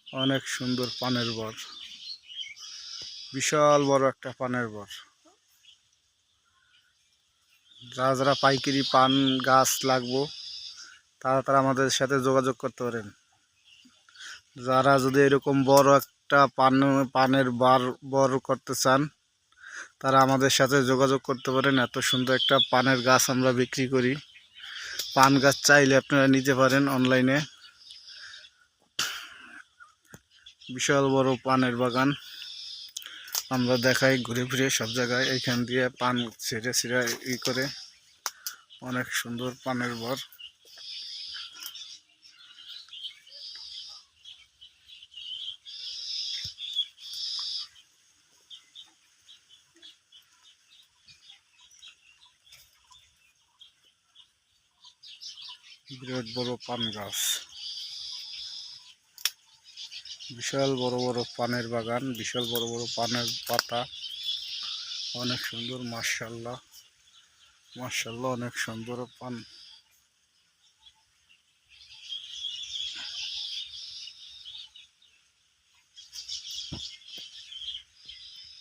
অনেক সুন্দর পানের বর, বিশাল বড় একটা পানের বর। যারা যারা পাইকারি পান গাছ লাগবো তারা তারা আমাদের সাথে যোগাযোগ করতে পারেন। যারা যদি এরকম বড় একটা পানের বর করতে চান তারা আমাদের সাথে যোগাযোগ করতে পারেন। এত সুন্দর একটা পানের গাছ আমরা বিক্রি করি। পান গাছ চাইলে আপনারা নিতে পারেন অনলাইনে। বিশাল বড় পানের বাগান আমরা দেখাই ঘুরে ফিরে সব জায়গায়। এইখান দিয়ে পান ছিঁড়ে ছিঁড়ে করে অনেক সুন্দর পানের বর। বিরাট বড় পান গাছ, বিশাল বড় বড় পানের বাগান, বিশাল বড় বড় পানের পাতা, অনেক সুন্দর। মাশাআল্লাহ মাশাআল্লাহ, অনেক সুন্দর পান।